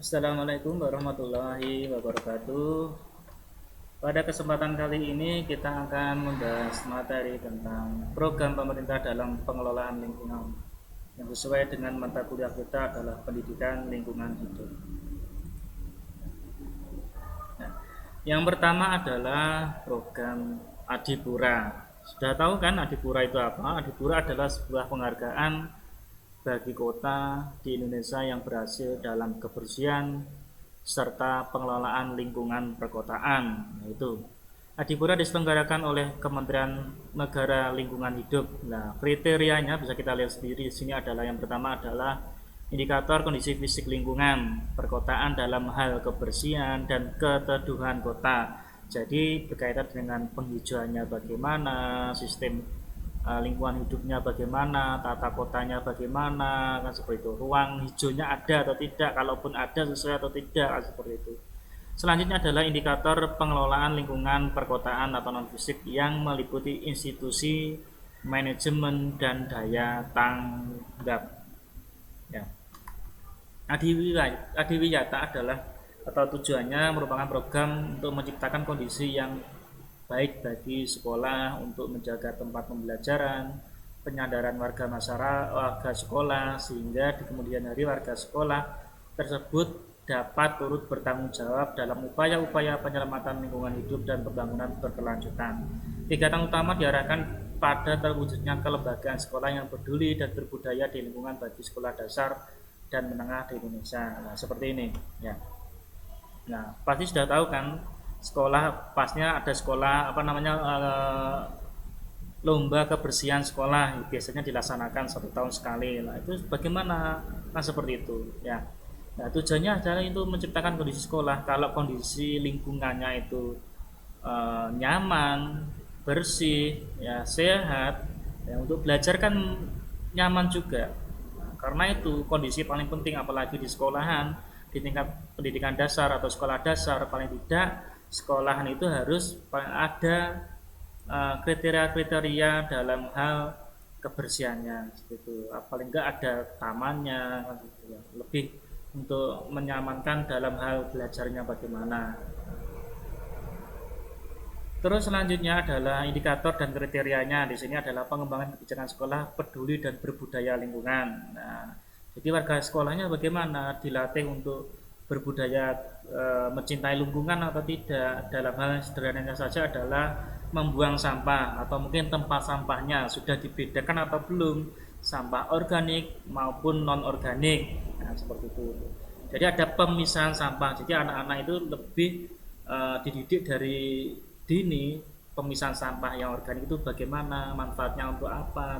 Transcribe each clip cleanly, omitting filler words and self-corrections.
Assalamualaikum warahmatullahi wabarakatuh. Pada kesempatan kali ini kita akan membahas materi tentang program pemerintah dalam pengelolaan lingkungan yang sesuai dengan mata kuliah kita adalah pendidikan lingkungan hidup. Nah, yang pertama adalah program Adipura. Sudah tahu kan Adipura itu apa? Adipura adalah sebuah penghargaan bagi kota di Indonesia yang berhasil dalam kebersihan serta pengelolaan lingkungan perkotaan. Yaitu Adipura diselenggarakan oleh Kementerian Negara Lingkungan Hidup. Nah, kriterianya bisa kita lihat sendiri di sini adalah yang pertama adalah indikator kondisi fisik lingkungan perkotaan dalam hal kebersihan dan keteduhan kota. Jadi berkaitan dengan penghijauannya bagaimana, sistem lingkungan hidupnya bagaimana, tata kotanya bagaimana, kan seperti itu. Ruang hijaunya ada atau tidak, kalaupun ada sesuai atau tidak, kan seperti itu. Selanjutnya adalah indikator pengelolaan lingkungan perkotaan atau non fisik yang meliputi institusi, manajemen dan daya tanggap. Ya. Adiwiyata adalah atau tujuannya merupakan program untuk menciptakan kondisi yang baik bagi sekolah untuk menjaga tempat pembelajaran, penyadaran warga sekolah sehingga di kemudian hari warga sekolah tersebut dapat turut bertanggung jawab dalam upaya-upaya penyelamatan lingkungan hidup dan pembangunan berkelanjutan. Kegiatan utama diarahkan pada terwujudnya kelembagaan sekolah yang peduli dan berbudaya di lingkungan bagi sekolah dasar dan menengah di Indonesia. Nah, seperti ini ya. Nah, pasti sudah tahu kan sekolah pasnya ada sekolah apa namanya lomba kebersihan sekolah biasanya dilaksanakan 1 tahun sekali. Nah, itu bagaimana? Nah, seperti itu ya. Nah, tujuannya adalah itu menciptakan kondisi sekolah. Kalau kondisi lingkungannya itu nyaman, bersih, ya sehat, ya untuk belajar kan nyaman juga. Nah, karena itu kondisi paling penting apalagi di sekolahan, di tingkat pendidikan dasar atau sekolah dasar paling tidak sekolahan itu harus ada kriteria-kriteria dalam hal kebersihannya gitu. Paling enggak ada tamannya gitu ya. Lebih untuk menyamankan dalam hal belajarnya bagaimana. Terus selanjutnya adalah indikator dan kriterianya. Di sini adalah pengembangan kebijakan sekolah peduli dan berbudaya lingkungan. Nah, jadi warga sekolahnya bagaimana dilatih untuk berbudaya mencintai lingkungan atau tidak. Dalam hal sederhananya saja adalah membuang sampah atau mungkin tempat sampahnya sudah dibedakan atau belum, sampah organik maupun non organik. Nah, seperti itu. Jadi ada pemisahan sampah. Jadi anak-anak itu lebih dididik dari dini pemisahan sampah yang organik itu bagaimana, manfaatnya untuk apa,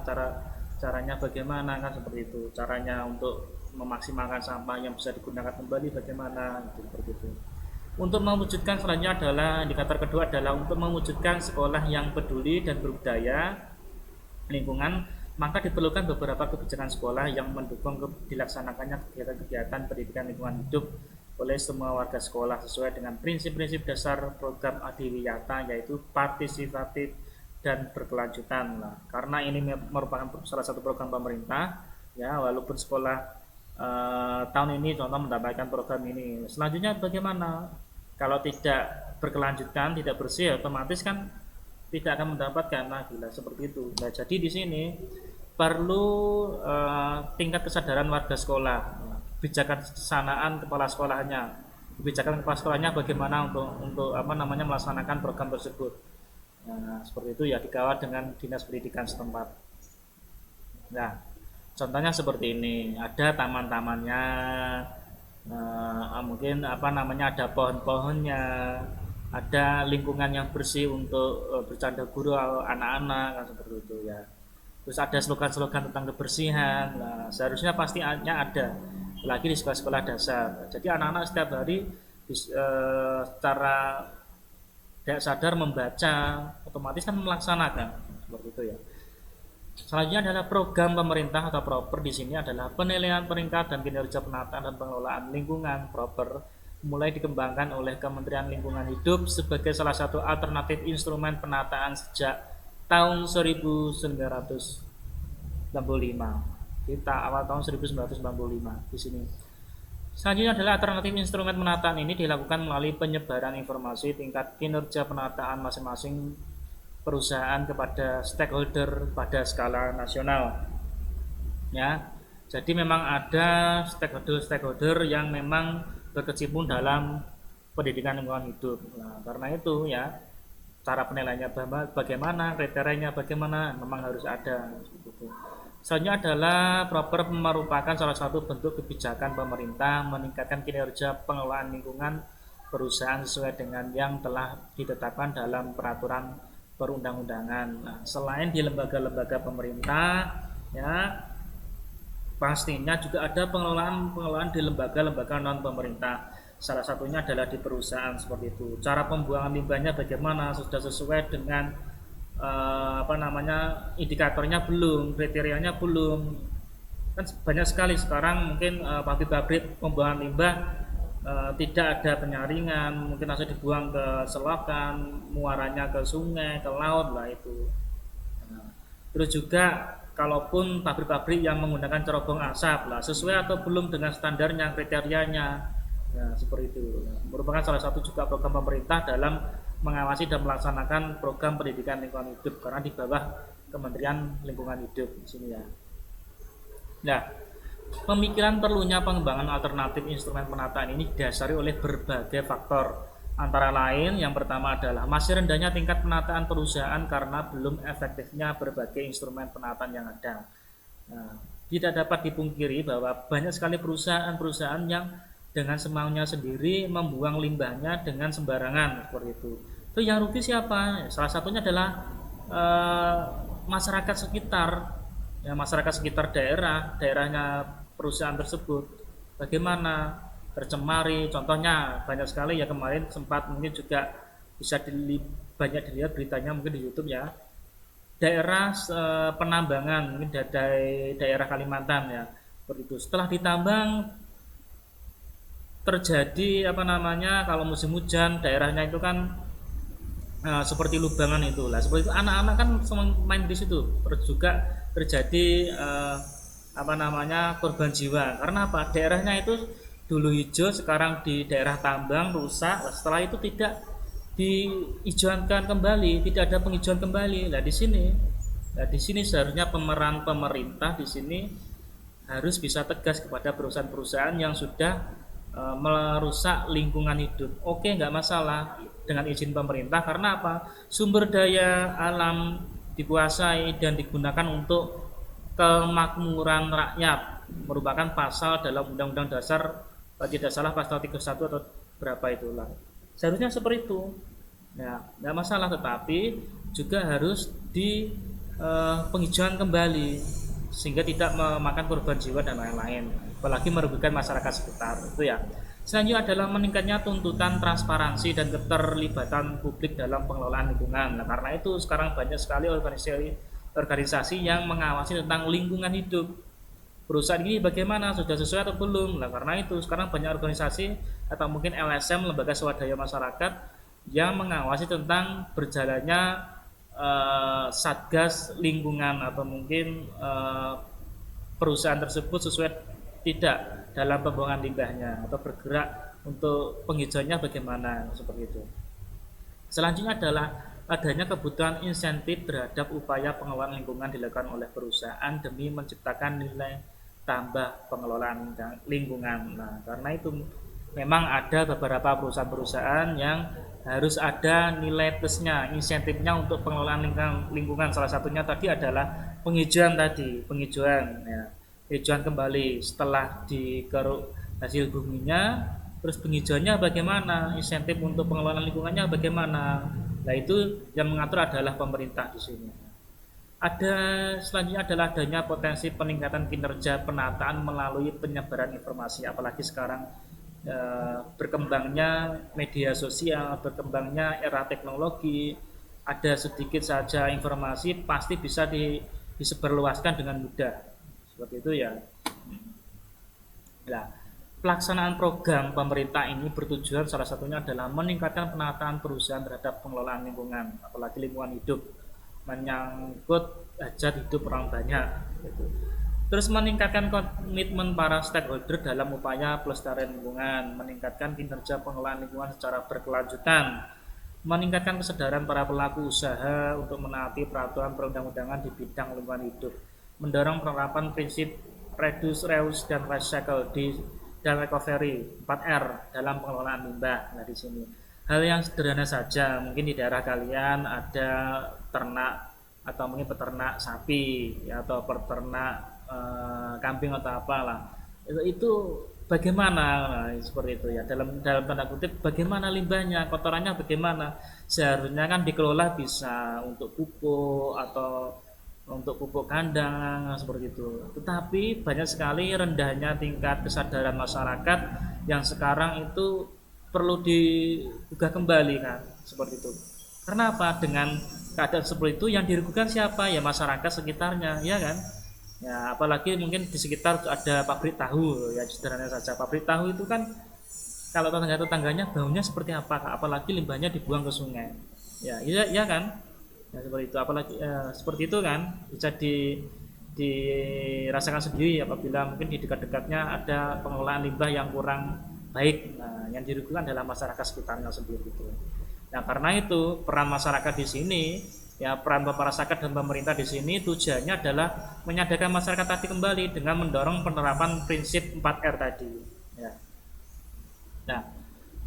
caranya bagaimana, kan seperti itu. Caranya untuk memaksimalkan sampah yang bisa digunakan kembali bagaimana, gitu, seperti itu. Untuk mewujudkan selanjutnya adalah indikator kedua adalah untuk mewujudkan sekolah yang peduli dan berbudaya lingkungan, maka diperlukan beberapa kebijakan sekolah yang mendukung dilaksanakannya kegiatan-kegiatan pendidikan lingkungan hidup oleh semua warga sekolah sesuai dengan prinsip-prinsip dasar program Adiwiyata yaitu partisipatif dan berkelanjutan. Nah, karena ini merupakan salah satu program pemerintah ya, walaupun sekolah tahun ini contoh mendapatkan program ini. Selanjutnya bagaimana? Kalau tidak berkelanjutan, tidak bersih, otomatis kan tidak akan mendapatkan. Nah, bila seperti itu. Nah, jadi di sini perlu tingkat kesadaran warga sekolah, kebijakan sanaan kepala sekolahnya, kebijakan kepala sekolahnya bagaimana untuk apa namanya melaksanakan program tersebut. Nah, seperti itu ya dikawal dengan dinas pendidikan setempat. Nah, contohnya seperti ini, ada taman-tamannya, mungkin apa namanya ada pohon-pohonnya, ada lingkungan yang bersih untuk bercanda guru anak-anak kan seperti itu ya. Terus ada slogan-slogan tentang kebersihan. Nah, seharusnya pastinya ada lagi di sekolah-sekolah dasar. Jadi anak-anak setiap hari secara tidak sadar membaca, otomatis kan melaksanakan seperti itu ya. Selanjutnya adalah program pemerintah atau proper. Di sini adalah penilaian peringkat dan kinerja penataan dan pengelolaan lingkungan proper mulai dikembangkan oleh Kementerian Lingkungan Hidup sebagai salah satu alternatif instrumen penataan sejak tahun 1995. Kita awal tahun 1995 di sini. Selanjutnya adalah alternatif instrumen penataan ini dilakukan melalui penyebaran informasi tingkat kinerja penataan masing-masing perusahaan kepada stakeholder pada skala nasional. Ya, jadi memang ada stakeholder yang memang berkecimpung dalam pendidikan lingkungan hidup. Nah, karena itu ya cara penilaiannya bagaimana, kriterianya bagaimana, memang harus ada. Gitu. Selanjutnya adalah proper merupakan salah satu bentuk kebijakan pemerintah meningkatkan kinerja pengelolaan lingkungan perusahaan sesuai dengan yang telah ditetapkan dalam peraturan perundang-undangan. Nah, selain di lembaga-lembaga pemerintah, ya pastinya juga ada pengelolaan di lembaga-lembaga non pemerintah. Salah satunya adalah di perusahaan seperti itu. Cara pembuangan limbahnya bagaimana, sudah sesuai dengan indikatornya belum, kriterianya belum. Kan banyak sekali sekarang mungkin pabrik-pabrik pembuangan limbah tidak ada penyaringan, mungkin langsung dibuang ke selokan, muaranya ke sungai, ke laut lah itu. Nah, terus juga kalaupun pabrik-pabrik yang menggunakan cerobong asap lah sesuai atau belum dengan standarnya, kriterianya. Nah, seperti itu. Nah, merupakan salah satu juga program pemerintah dalam mengawasi dan melaksanakan program pendidikan lingkungan hidup karena di bawah Kementerian Lingkungan Hidup di sini ya. Nah, pemikiran perlunya pengembangan alternatif instrumen penataan ini didasari oleh berbagai faktor. Antara lain, yang pertama adalah masih rendahnya tingkat penataan perusahaan karena belum efektifnya berbagai instrumen penataan yang ada. Nah, tidak dapat dipungkiri bahwa banyak sekali perusahaan-perusahaan yang dengan semaunya sendiri membuang limbahnya dengan sembarangan seperti itu. Itu yang rugi siapa? Salah satunya adalah masyarakat sekitar, ya masyarakat sekitar daerahnya perusahaan tersebut. Bagaimana tercemari? Contohnya banyak sekali ya, kemarin sempat mungkin juga bisa banyak dilihat beritanya mungkin di YouTube ya. Daerah penambangan mungkin dari daerah Kalimantan ya, seperti itu. Setelah ditambang terjadi kalau musim hujan daerahnya itu kan seperti lubangan itulah, seperti itu anak-anak kan main di situ, terus juga terjadi korban jiwa karena apa, daerahnya itu dulu hijau sekarang di daerah tambang rusak, setelah itu tidak dihijaukan kembali, tidak ada penghijauan kembali. Nah di sini seharusnya pemeran pemerintah di sini harus bisa tegas kepada perusahaan-perusahaan yang sudah merusak lingkungan hidup. Oke, nggak masalah dengan izin pemerintah karena apa? Sumber daya alam dikuasai dan digunakan untuk kemakmuran rakyat, merupakan pasal dalam Undang-Undang Dasar, tidak salah pasal 31 atau berapa itulah. Seharusnya seperti itu. Ya, nggak masalah, tetapi juga harus di penghijauan kembali sehingga tidak memakan korban jiwa dan lain-lain, apalagi merugikan masyarakat sekitar itu ya. Selanjutnya adalah meningkatnya tuntutan transparansi dan keterlibatan publik dalam pengelolaan lingkungan. Nah, karena itu sekarang banyak sekali organisasi yang mengawasi tentang lingkungan hidup. Perusahaan ini bagaimana, sudah sesuai atau belum? Nah, karena itu sekarang banyak organisasi atau mungkin LSM, lembaga swadaya masyarakat, yang mengawasi tentang berjalannya satgas lingkungan atau mungkin perusahaan tersebut sesuai tidak dalam pembuangan limbahnya atau bergerak untuk penghijauannya bagaimana, seperti itu. Selanjutnya adalah adanya kebutuhan insentif terhadap upaya pengelolaan lingkungan dilakukan oleh perusahaan demi menciptakan nilai tambah pengelolaan lingkungan. Nah, karena itu memang ada beberapa perusahaan-perusahaan yang harus ada nilai plusnya, insentifnya untuk pengelolaan lingkungan. Salah satunya tadi adalah penghijauan ya. Hijauan kembali setelah dikeruk hasil buminya, terus penghijauannya bagaimana, insentif untuk pengelolaan lingkungannya bagaimana. Nah, itu yang mengatur adalah pemerintah di sini. Selanjutnya adalah adanya potensi peningkatan kinerja penataan melalui penyebaran informasi, apalagi sekarang berkembangnya media sosial, berkembangnya era teknologi, ada sedikit saja informasi pasti bisa disebarluaskan dengan mudah, seperti itu ya. Nah, pelaksanaan program pemerintah ini bertujuan salah satunya adalah meningkatkan penataan perusahaan terhadap pengelolaan lingkungan, apalagi lingkungan hidup, menyangkut hajat hidup orang banyak gitu. Terus meningkatkan komitmen para stakeholder dalam upaya pelestarian lingkungan, meningkatkan kinerja pengelolaan lingkungan secara berkelanjutan, meningkatkan kesadaran para pelaku usaha untuk menaati peraturan perundang-undangan di bidang lingkungan hidup, mendorong penerapan prinsip reduce, reuse, dan recycle dan recovery 4R dalam pengelolaan limbah. Nah, di sini hal yang sederhana saja, mungkin di daerah kalian ada ternak atau mungkin peternak sapi ya, atau peternak kambing atau apalah itu bagaimana, nah, seperti itu ya, dalam dalam tanda kutip bagaimana limbahnya, kotorannya bagaimana, seharusnya kan dikelola bisa untuk pupuk atau untuk pupuk kandang seperti itu, tetapi banyak sekali rendahnya tingkat kesadaran masyarakat yang sekarang itu perlu digugah kembali kan, seperti itu. Karena apa? Dengan keadaan seperti itu yang dirugikan siapa? Ya masyarakat sekitarnya, ya kan? Ya, apalagi mungkin di sekitar ada pabrik tahu, ya sederhana saja. Pabrik tahu itu kan kalau tetangga-tetangganya baunya seperti apa? Apalagi limbahnya dibuang ke sungai. Ya, iya, iya kan? Ya, seperti itu. Apalagi seperti itu kan bisa dirasakan sendiri apabila mungkin di dekat-dekatnya ada pengelolaan limbah yang kurang baik. Nah, yang dirugikan adalah masyarakat sekitarnya sendiri itu. Nah, karena itu peran masyarakat di sini, ya peran masyarakat dan pemerintah di sini tujuannya adalah menyadarkan masyarakat tadi kembali dengan mendorong penerapan prinsip 4R tadi. Ya. Nah,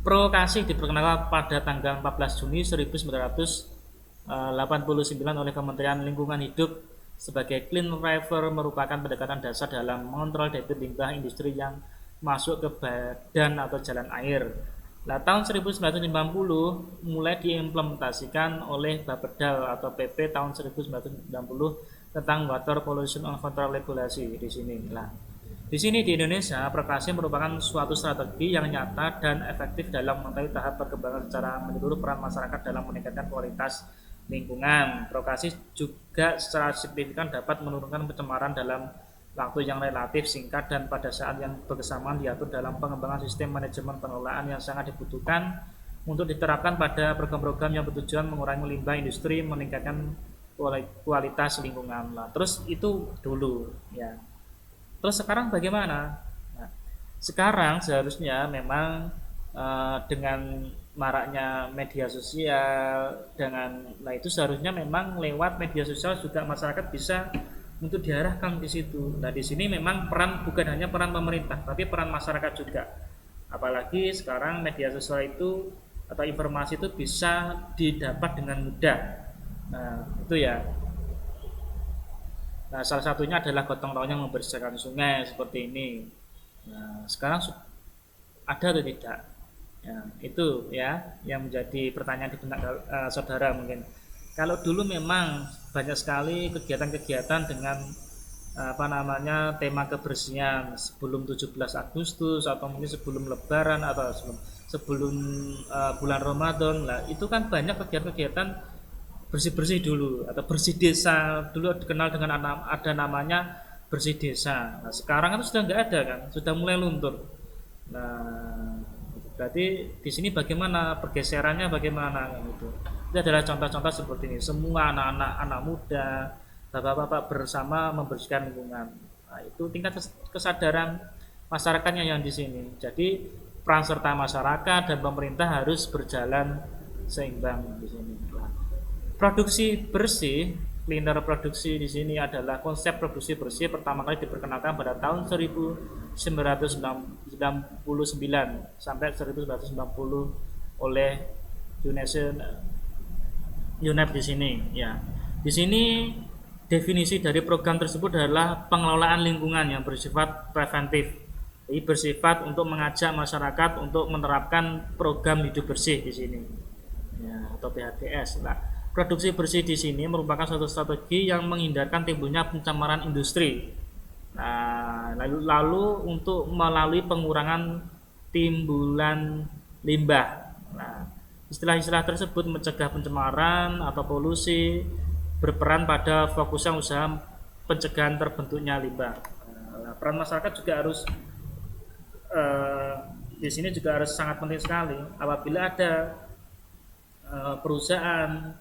provokasi diperkenalkan pada tanggal 14 Juni 1989 oleh Kementerian Lingkungan Hidup sebagai Clean River, merupakan pendekatan dasar dalam mengontrol debit limbah industri yang masuk ke badan atau jalan air. Nah, tahun 1950 mulai diimplementasikan oleh Bapedal atau PP tahun 1990 tentang Water Pollution Control Regulasi di sini. Nah, di sini di Indonesia, prokasi merupakan suatu strategi yang nyata dan efektif dalam mengetahui tahap perkembangan secara menyeluruh peran masyarakat dalam meningkatkan kualitas lingkungan. Prokasi juga secara signifikan dapat menurunkan pencemaran dalam waktu yang relatif singkat dan pada saat yang bersamaan diatur dalam pengembangan sistem manajemen pengelolaan yang sangat dibutuhkan untuk diterapkan pada program-program yang bertujuan mengurangi limbah industri, meningkatkan kualitas lingkungan. Nah, terus itu dulu ya. Terus sekarang bagaimana? Nah, sekarang seharusnya memang dengan maraknya media sosial, nah itu seharusnya memang lewat media sosial juga masyarakat bisa untuk diarahkan di situ. Nah, di sini memang peran bukan hanya peran pemerintah, tapi peran masyarakat juga. Apalagi sekarang media sosial itu atau informasi itu bisa didapat dengan mudah. Nah, itu ya. Nah, salah satunya adalah gotong royong membersihkan sungai seperti ini. Nah, sekarang ada atau tidak? Ya, itu ya yang menjadi pertanyaan di benak saudara mungkin. Kalau dulu memang banyak sekali kegiatan-kegiatan dengan apa namanya tema kebersihan sebelum 17 Agustus atau mungkin sebelum Lebaran atau sebelum bulan Ramadan. Lah, itu kan banyak kegiatan-kegiatan bersih-bersih dulu atau bersih desa. Dulu dikenal dengan ada namanya bersih desa. Nah, sekarang kan sudah nggak ada kan, sudah mulai luntur. Nah, berarti di sini bagaimana pergeserannya, bagaimana gitu. Itu adalah contoh-contoh seperti ini. Semua anak-anak, anak muda, bapak-bapak bersama membersihkan lingkungan. Nah, itu tingkat kesadaran masyarakatnya yang di sini. Jadi peran serta masyarakat dan pemerintah harus berjalan seimbang di sini. Produksi bersih, cleaner produksi di sini adalah konsep produksi bersih pertama kali diperkenalkan pada tahun 1999 sampai 1990 oleh UNEP di sini ya. Di sini definisi dari program tersebut adalah pengelolaan lingkungan yang bersifat preventif. Jadi bersifat untuk mengajak masyarakat untuk menerapkan program hidup bersih di sini. Ya, atau PHBS. Nah, produksi bersih di sini merupakan suatu strategi yang menghindarkan timbulnya pencemaran industri. Nah, lalu untuk melalui pengurangan timbulan limbah. Nah, istilah-istilah tersebut mencegah pencemaran atau polusi, berperan pada fokusnya usaha pencegahan terbentuknya limbah. Nah, peran masyarakat juga harus di sini juga harus sangat penting sekali. Apabila ada perusahaan,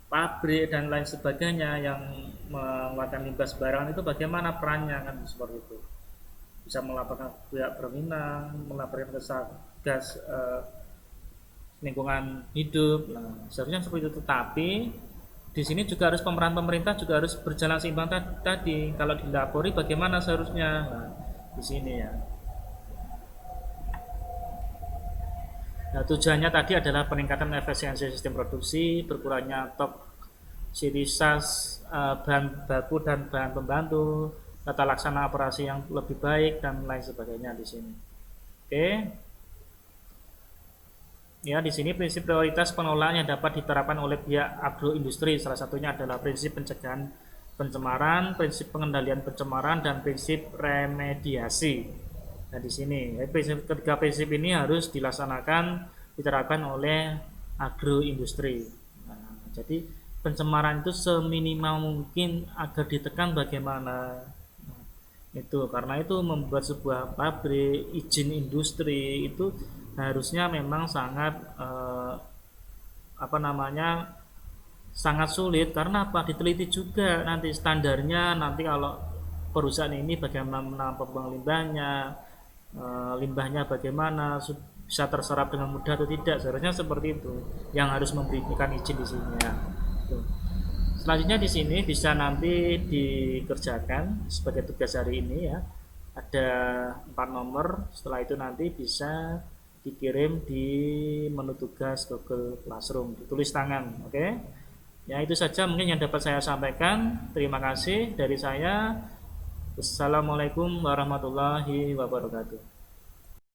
pabrik dan lain sebagainya yang mengeluarkan limbah sembarangan itu bagaimana perannya kan seperti itu. Bisa melaporkan pihak berwenang, melaporkan ke Satgas lingkungan hidup. Nah, seharusnya seperti itu. Tetapi di sini juga harus pemeran pemerintah juga harus berjalan seimbang tadi. Kalau dilapori bagaimana seharusnya? Nah, di sini ya. Nah, tujuannya tadi adalah peningkatan efisiensi sistem produksi, berkurangnya toksisitas bahan baku dan bahan pembantu, tata laksana operasi yang lebih baik dan lain sebagainya di sini. Oke. Ya, di sini prinsip prioritas pengelolaan yang dapat diterapkan oleh pihak agroindustri salah satunya adalah prinsip pencegahan pencemaran, prinsip pengendalian pencemaran dan prinsip remediasi. Nah, di sini ketiga prinsip ini harus dilaksanakan diterapkan oleh agroindustri. Nah, jadi pencemaran itu seminimal mungkin agar ditekan bagaimana. Nah, itu karena itu membuat sebuah pabrik izin industri itu harusnya memang sangat apa namanya sangat sulit karena apa diteliti juga nanti standarnya nanti kalau perusahaan ini bagaimana pembuangan limbahnya limbahnya bagaimana bisa terserap dengan mudah atau tidak seharusnya seperti itu yang harus memberikan izin di sini ya. Selanjutnya di sini bisa nanti dikerjakan sebagai tugas hari ini ya ada 4 nomor setelah itu nanti bisa dikirim di menu tugas Google Classroom ditulis tangan oke ya itu saja mungkin yang dapat saya sampaikan terima kasih dari saya. Assalamualaikum warahmatullahi wabarakatuh.